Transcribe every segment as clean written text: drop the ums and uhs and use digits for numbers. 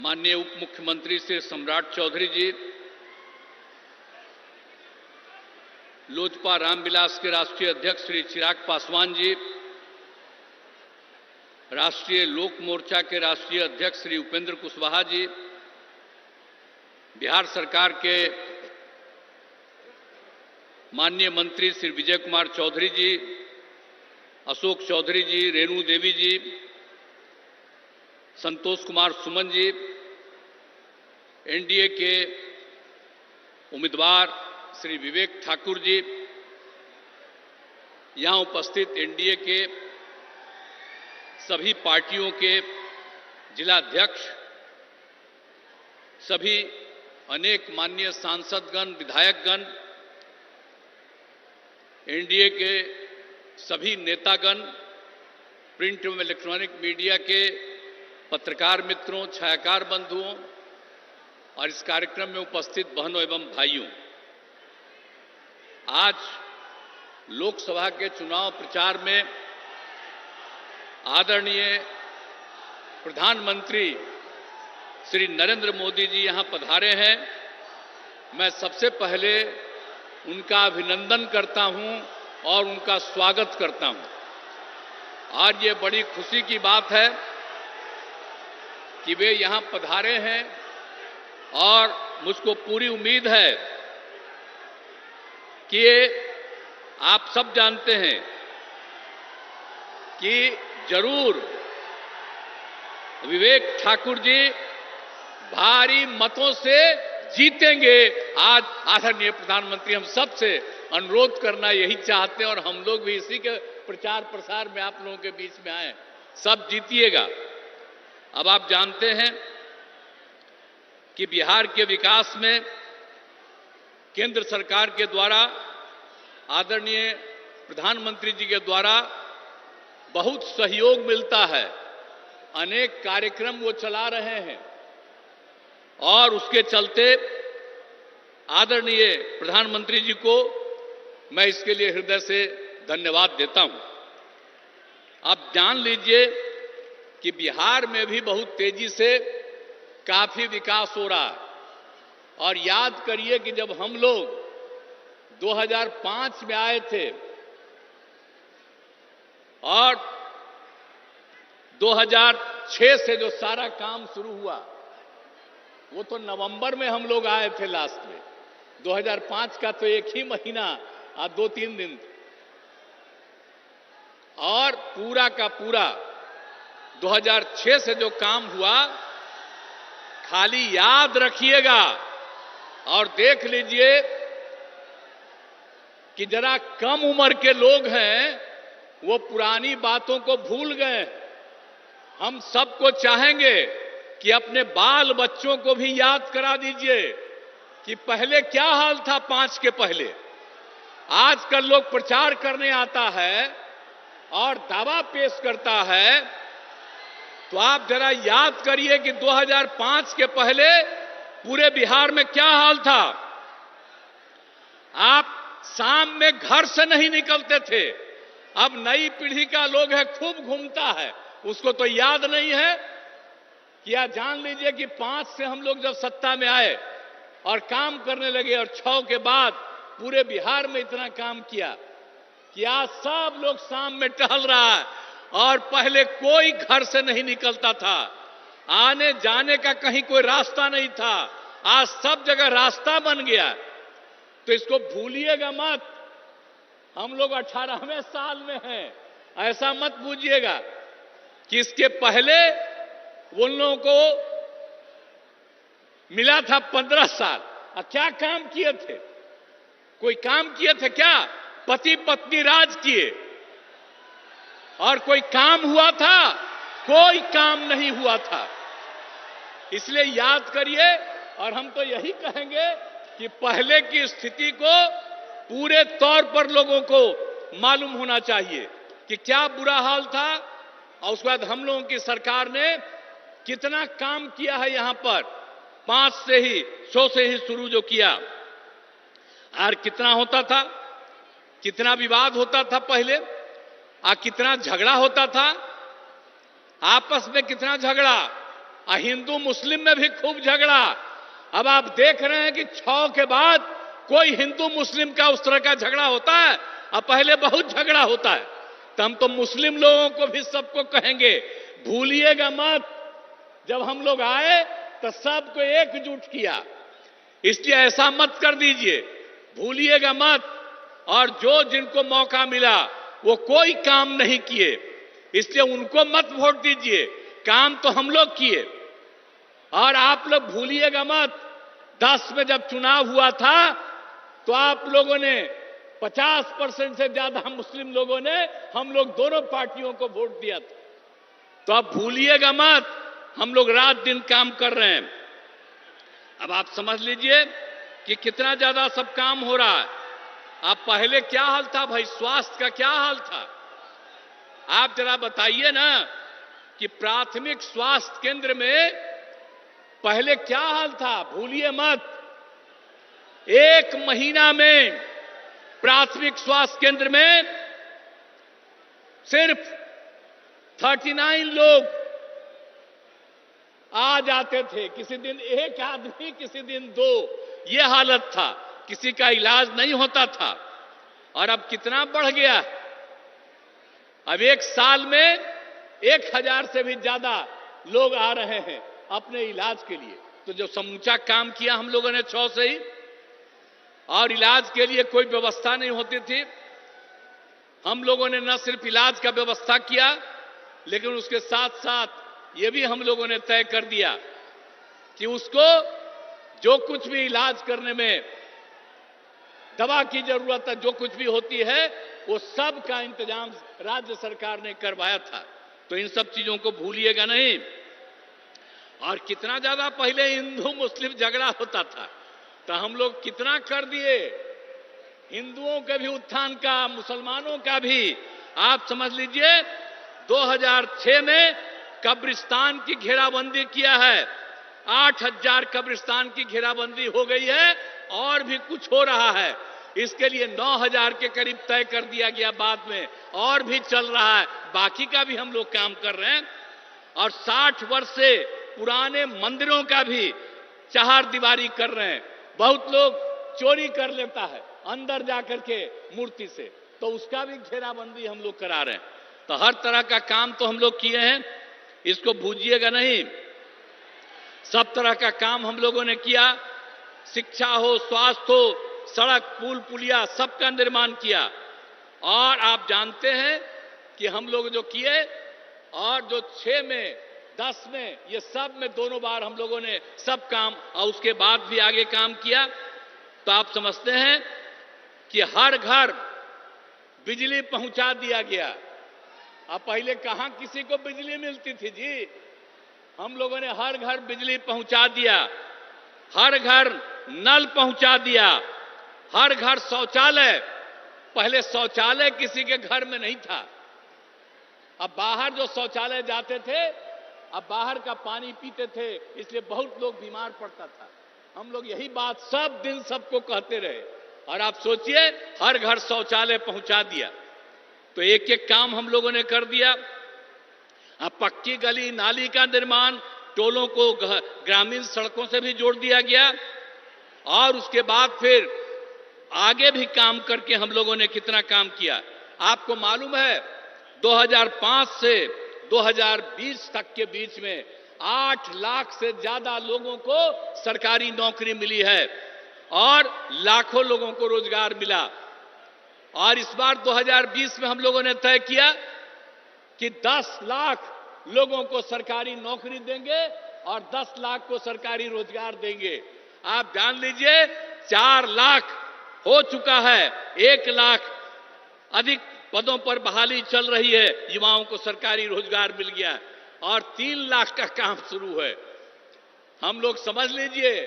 माननीय उप मुख्यमंत्री श्री सम्राट चौधरी जी, लोजपा रामविलास के राष्ट्रीय अध्यक्ष श्री चिराग पासवान जी, राष्ट्रीय लोक मोर्चा के राष्ट्रीय अध्यक्ष श्री उपेंद्र कुशवाहा जी, बिहार सरकार के माननीय मंत्री श्री विजय कुमार चौधरी जी, अशोक चौधरी जी, रेणु देवी जी, संतोष कुमार सुमन जी, एनडीए के उम्मीदवार श्री विवेक ठाकुर जी, यहां उपस्थित एनडीए के सभी पार्टियों के जिलाध्यक्ष, सभी अनेक माननीय सांसदगण, विधायकगण, एनडीए के सभी नेतागण, प्रिंट एवं इलेक्ट्रॉनिक मीडिया के पत्रकार मित्रों, छायाकार बंधुओं और इस कार्यक्रम में उपस्थित बहनों एवं भाइयों, आज लोकसभा के चुनाव प्रचार में आदरणीय प्रधानमंत्री श्री नरेंद्र मोदी जी यहां पधारे हैं। मैं सबसे पहले उनका अभिनंदन करता हूं और उनका स्वागत करता हूं। आज ये बड़ी खुशी की बात है कि वे यहां पधारे हैं और मुझको पूरी उम्मीद है कि आप सब जानते हैं कि जरूर विवेक ठाकुर जी भारी मतों से जीतेंगे। आज आदरणीय प्रधानमंत्री हम सबसे अनुरोध करना यही चाहते हैं और हम लोग भी इसी के प्रचार प्रसार में आप लोगों के बीच में आए, सब जीतिएगा। अब आप जानते हैं कि बिहार के विकास में केंद्र सरकार के द्वारा, आदरणीय प्रधानमंत्री जी के द्वारा बहुत सहयोग मिलता है। अनेक कार्यक्रम वो चला रहे हैं और उसके चलते आदरणीय प्रधानमंत्री जी को मैं इसके लिए हृदय से धन्यवाद देता हूं। आप जान लीजिए कि बिहार में भी बहुत तेजी से काफी विकास हो रहा है और याद करिए कि जब हम लोग 2005 में आए थे और 2006 से जो सारा काम शुरू हुआ वो तो नवंबर में हम लोग आए थे लास्ट में। 2005 का तो एक ही महीना और 2-3 दिन और पूरा का पूरा 2006 से जो काम हुआ, खाली याद रखिएगा और देख लीजिए कि जरा कम उम्र के लोग हैं वो पुरानी बातों को भूल गए। हम सबको चाहेंगे कि अपने बाल बच्चों को भी याद करा दीजिए कि पहले क्या हाल था 5 के पहले। आजकल लोग प्रचार करने आता है और दावा पेश करता है, तो आप जरा याद करिए कि 2005 के पहले पूरे बिहार में क्या हाल था। आप शाम में घर से नहीं निकलते थे। अब नई पीढ़ी का लोग है खूब घूमता है, उसको तो याद नहीं है। क्या जान लीजिए कि 5 से हम लोग जब सत्ता में आए और काम करने लगे और 6 के बाद पूरे बिहार में इतना काम किया कि आज सब लोग शाम में टहल रहा है और पहले कोई घर से नहीं निकलता था। आने जाने का कहीं कोई रास्ता नहीं था, आज सब जगह रास्ता बन गया। तो इसको भूलिएगा मत। हम लोग 18वें साल में हैं, ऐसा मत बूझिएगा कि इसके पहले उन लोगों को मिला था 15 साल। क्या काम किए थे? कोई काम किए थे क्या? पति पत्नी राज किए और कोई काम हुआ था? कोई काम नहीं हुआ था। इसलिए याद करिए और हम तो यही कहेंगे कि पहले की स्थिति को पूरे तौर पर लोगों को मालूम होना चाहिए कि क्या बुरा हाल था और उसके बाद हम लोगों की सरकार ने कितना काम किया है। यहां पर 5 से ही 100 से ही शुरू जो किया, और कितना होता था, कितना विवाद होता था पहले, कितना झगड़ा होता था, आपस में कितना झगड़ा, हिंदू मुस्लिम में भी खूब झगड़ा। अब आप देख रहे हैं कि 6 के बाद कोई हिंदू मुस्लिम का उस तरह का झगड़ा होता है? अब पहले बहुत झगड़ा होता है। तो हम तो मुस्लिम लोगों को भी सबको कहेंगे, भूलिएगा मत, जब हम लोग आए तो सबको एकजुट किया, इसलिए ऐसा मत कर दीजिए, भूलिएगा मत। और जो जिनको मौका मिला वो कोई काम नहीं किए, इसलिए उनको मत वोट दीजिए, काम तो हम लोग किए। और आप लोग भूलिएगा मत, 10 में जब चुनाव हुआ था तो आप लोगों ने 50% से ज्यादा मुस्लिम लोगों ने हम लोग दोनों पार्टियों को वोट दिया था। तो आप भूलिएगा मत, हम लोग रात दिन काम कर रहे हैं। अब आप समझ लीजिए कि कितना ज्यादा सब काम हो रहा है। अब पहले क्या हाल था भाई, स्वास्थ्य का क्या हाल था? आप जरा बताइए ना कि प्राथमिक स्वास्थ्य केंद्र में पहले क्या हाल था, भूलिए मत। 1 महीना में प्राथमिक स्वास्थ्य केंद्र में सिर्फ 39 लोग आ जाते थे, किसी दिन 1 आदमी, किसी दिन 2, यह हालत था, किसी का इलाज नहीं होता था। और अब कितना बढ़ गया, अब 1 साल में 1000 से भी ज्यादा लोग आ रहे हैं अपने इलाज के लिए। तो जो समूचा काम किया हम लोगों ने 6 से ही, और इलाज के लिए कोई व्यवस्था नहीं होती थी, हम लोगों ने न सिर्फ इलाज का व्यवस्था किया, लेकिन उसके साथ साथ यह भी हम लोगों ने तय कर दिया कि उसको जो कुछ भी इलाज करने में दवा की जरूरत है, जो कुछ भी होती है, वो सब का इंतजाम राज्य सरकार ने करवाया था। तो इन सब चीजों को भूलिएगा नहीं। और कितना ज्यादा पहले हिंदू मुस्लिम झगड़ा होता था, तो हम लोग कितना कर दिए, हिंदुओं के भी उत्थान का, मुसलमानों का भी। आप समझ लीजिए 2006 में कब्रिस्तान की घेराबंदी किया है, 8000 कब्रिस्तान की घेराबंदी हो गई है, और भी कुछ हो रहा है। इसके लिए 9000 के करीब तय कर दिया गया बाद में, और भी चल रहा है, बाकी का भी हम लोग काम कर रहे हैं। और 60 वर्ष से पुराने मंदिरों का भी चहारदीवारी कर रहे हैं। बहुत लोग चोरी कर लेता है अंदर जाकर के मूर्ति से, तो उसका भी घेराबंदी हम लोग करा रहे हैं। तो हर तरह का काम तो हम लोग किए हैं, इसको भूलिएगा नहीं। सब तरह का काम हम लोगों ने किया, शिक्षा हो, स्वास्थ्य हो, सड़क पुल पुलिया सबका निर्माण किया। और आप जानते हैं कि हम लोग जो किए, और जो 6 में 10 में, ये सब में दोनों बार हम लोगों ने सब काम, और उसके बाद भी आगे काम किया। तो आप समझते हैं कि हर घर बिजली पहुंचा दिया गया। अब पहले कहां किसी को बिजली मिलती थी जी, हम लोगों ने हर घर बिजली पहुंचा दिया, हर घर नल पहुंचा दिया, हर घर शौचालय। पहले शौचालय किसी के घर में नहीं था। अब बाहर जो शौचालय जाते थे, अब बाहर का पानी पीते थे, इसलिए बहुत लोग बीमार पड़ता था। हम लोग यही बात सब दिन सबको कहते रहे, और आप सोचिए हर घर शौचालय पहुंचा दिया। तो एक एक काम हम लोगों ने कर दिया। अब पक्की गली नाली का निर्माण, टोलों को ग्रामीण सड़कों से भी जोड़ दिया गया। और उसके बाद फिर आगे भी काम करके हम लोगों ने कितना काम किया। आपको मालूम है 2005 से 2020 तक के बीच में 8 लाख से ज्यादा लोगों को सरकारी नौकरी मिली है, और लाखों लोगों को रोजगार मिला। और इस बार 2020 में हम लोगों ने तय किया कि 10 लाख लोगों को सरकारी नौकरी देंगे और 10 लाख को सरकारी रोजगार देंगे। आप जान लीजिए 4 लाख हो चुका है, 1 लाख अधिक पदों पर बहाली चल रही है, युवाओं को सरकारी रोजगार मिल गया, और 3 लाख का काम शुरू है। हम लोग समझ लीजिए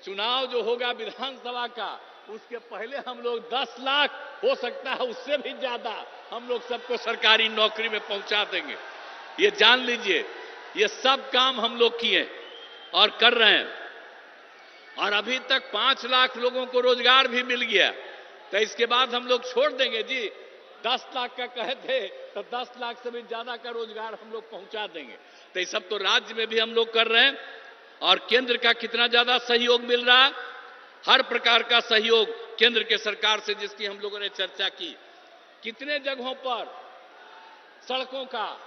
चुनाव जो होगा विधानसभा का, उसके पहले हम लोग 10 लाख, हो सकता है उससे भी ज्यादा, हम लोग सबको सरकारी नौकरी में पहुंचा देंगे। ये जान लीजिए, ये सब काम हम लोग किए और कर रहे हैं। और अभी तक 5 लाख लोगों को रोजगार भी मिल गया। तो इसके बाद हम लोग छोड़ देंगे जी, 10 लाख का कहे थे तो 10 लाख से भी ज्यादा का रोजगार हम लोग पहुंचा देंगे। तो ये सब तो राज्य में भी हम लोग कर रहे हैं। और केंद्र का कितना ज्यादा सहयोग मिल रहा है, हर प्रकार का सहयोग केंद्र के सरकार से, जिसकी हम लोगों ने चर्चा की। कितने जगहों पर सड़कों का,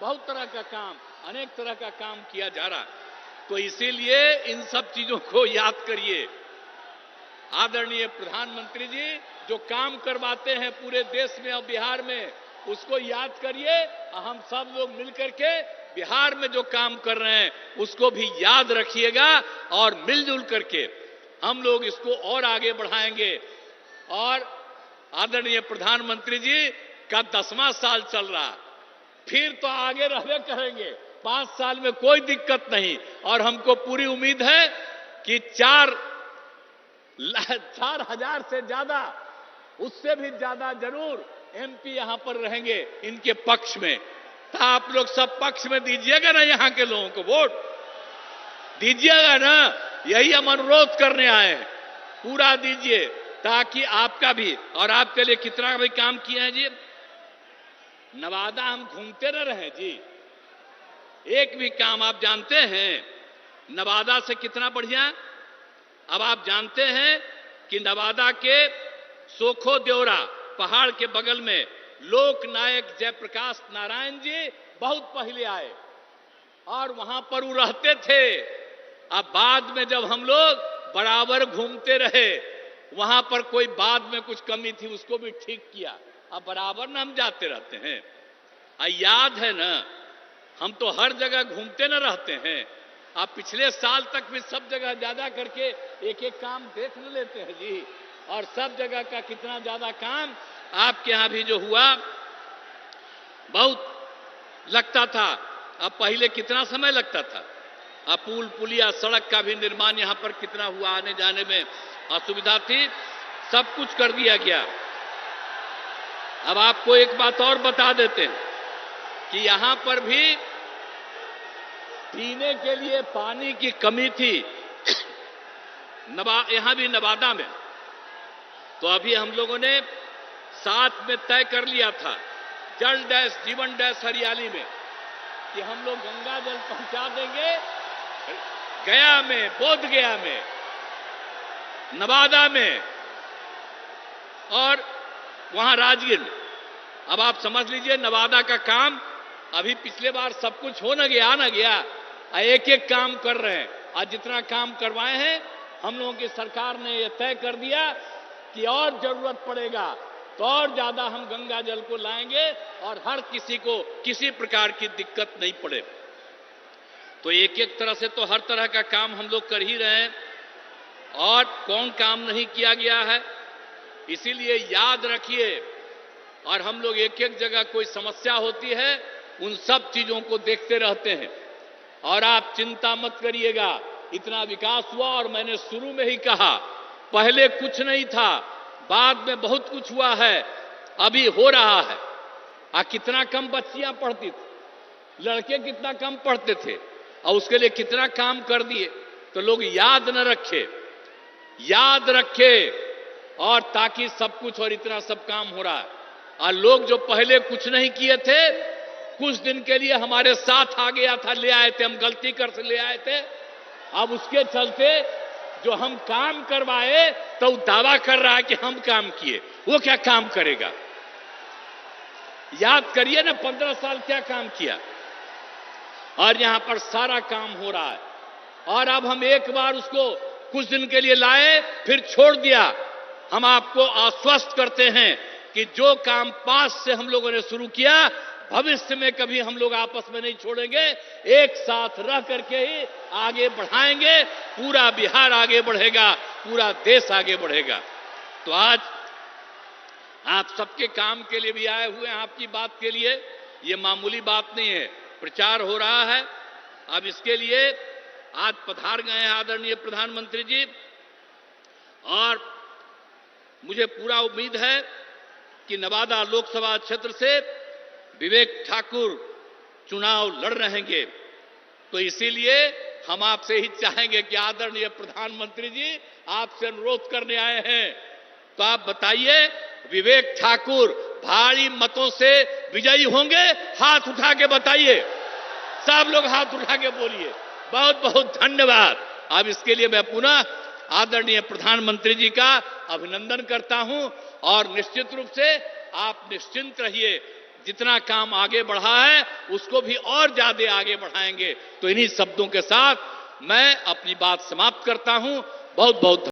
बहुत तरह का काम, अनेक तरह का काम किया जा रहा है। तो इसीलिए इन सब चीजों को याद करिए। आदरणीय प्रधानमंत्री जी जो काम करवाते हैं पूरे देश में और बिहार में, उसको याद करिए। हम सब लोग मिलकर के बिहार में जो काम कर रहे हैं उसको भी याद रखिएगा और मिलजुल करके हम लोग इसको और आगे बढ़ाएंगे। और आदरणीय प्रधानमंत्री जी का 10वां साल चल रहा, फिर तो आगे रहने करेंगे। 5 साल में कोई दिक्कत नहीं। और हमको पूरी उम्मीद है कि 4,000 से ज्यादा, उससे भी ज्यादा जरूर एमपी यहां पर रहेंगे इनके पक्ष में। तो आप लोग सब पक्ष में दीजिएगा ना, यहां के लोगों को वोट दीजिएगा ना। यही हम अनुरोध करने आए हैं, पूरा दीजिए ताकि आपका भी और आपके लिए कितना भी काम किए हैं जी। नवादा हम घूमते न रहे जी, एक भी काम आप जानते हैं नवादा से कितना बढ़िया। अब आप जानते हैं कि नवादा के सोखो देवरा पहाड़ के बगल में लोक नायक जयप्रकाश नारायण जी बहुत पहले आए और वहां पर वो रहते थे। अब बाद में जब हम लोग बराबर घूमते रहे, वहां पर कोई बाद में कुछ कमी थी उसको भी ठीक किया। अब बराबर ना हम जाते रहते हैं। याद है ना, हम तो हर जगह घूमते न रहते हैं। आप पिछले साल तक भी सब जगह ज्यादा करके एक एक काम देख न लेते हैं जी। और सब जगह का कितना ज्यादा काम आपके यहां भी जो हुआ, बहुत लगता था। अब पहले कितना समय लगता था। अब पुल पुलिया सड़क का भी निर्माण यहां पर कितना हुआ, आने जाने में असुविधा थी, सब कुछ कर दिया गया। अब आपको एक बात और बता देते हैं कि यहां पर भी पीने के लिए पानी की कमी थी यहां भी नवादा में। तो अभी हम लोगों ने साथ में तय कर लिया था जल डैश जीवन डैश हरियाली में कि हम लोग गंगा जल पहुंचा देंगे गया में, बोध गया में, नवादा में और वहां राजगीर में। अब आप समझ लीजिए नवादा का काम अभी पिछले बार सब कुछ हो न गया, एक एक काम कर रहे हैं। आज जितना काम करवाए हैं हम लोगों की सरकार ने यह तय कर दिया कि और जरूरत पड़ेगा तो और ज्यादा हम गंगा जल को लाएंगे और हर किसी को किसी प्रकार की दिक्कत नहीं पड़े। तो एक एक तरह से तो हर तरह का काम हम लोग कर ही रहे हैं और कौन काम नहीं किया गया है। इसीलिए याद रखिए, और हम लोग एक एक जगह कोई समस्या होती है उन सब चीजों को देखते रहते हैं। और आप चिंता मत करिएगा, इतना विकास हुआ और मैंने शुरू में ही कहा पहले कुछ नहीं था, बाद में बहुत कुछ हुआ है, अभी हो रहा है। कितना कम बच्चियां पढ़ती थी, लड़के कितना कम पढ़ते थे और उसके लिए कितना काम कर दिए। तो लोग याद न रखे, याद रखे और ताकि सब कुछ और इतना सब काम हो रहा है। और लोग जो पहले कुछ नहीं किए थे कुछ दिन के लिए हमारे साथ आ गया था, ले आए थे, हम गलती कर से ले आए थे। अब उसके चलते जो हम काम करवाए तो दावा कर रहा है कि हम काम किए, वो क्या काम करेगा। याद करिए ना 15 साल क्या काम किया। और यहां पर सारा काम हो रहा है। और अब हम एक बार उसको कुछ दिन के लिए लाए फिर छोड़ दिया। हम आपको आश्वस्त करते हैं कि जो काम पास से हम लोगों ने शुरू किया भविष्य में कभी हम लोग आपस में नहीं छोड़ेंगे, एक साथ रह करके ही आगे बढ़ाएंगे। पूरा बिहार आगे बढ़ेगा, पूरा देश आगे बढ़ेगा। तो आज आप सबके काम के लिए भी आए हुए हैं, आपकी बात के लिए। ये मामूली बात नहीं है, प्रचार हो रहा है। अब इसके लिए आज पधार गए हैं आदरणीय प्रधानमंत्री जी और मुझे पूरा उम्मीद है कि नवादा लोकसभा क्षेत्र से विवेक ठाकुर चुनाव लड़ रहेंगे। तो इसीलिए हम आपसे ही चाहेंगे कि आदरणीय प्रधानमंत्री जी आपसे अनुरोध करने आए हैं तो आप बताइए, विवेक ठाकुर भारी मतों से विजयी होंगे? हाथ उठा के बताइए, सब लोग हाथ उठा के बोलिए। बहुत बहुत धन्यवाद। अब इसके लिए मैं पुनः आदरणीय प्रधानमंत्री जी का अभिनंदन करता हूं और निश्चित रूप से आप निश्चिंत रहिए, जितना काम आगे बढ़ा है उसको भी और ज्यादा आगे बढ़ाएंगे। तो इन्हीं शब्दों के साथ मैं अपनी बात समाप्त करता हूं। बहुत बहुत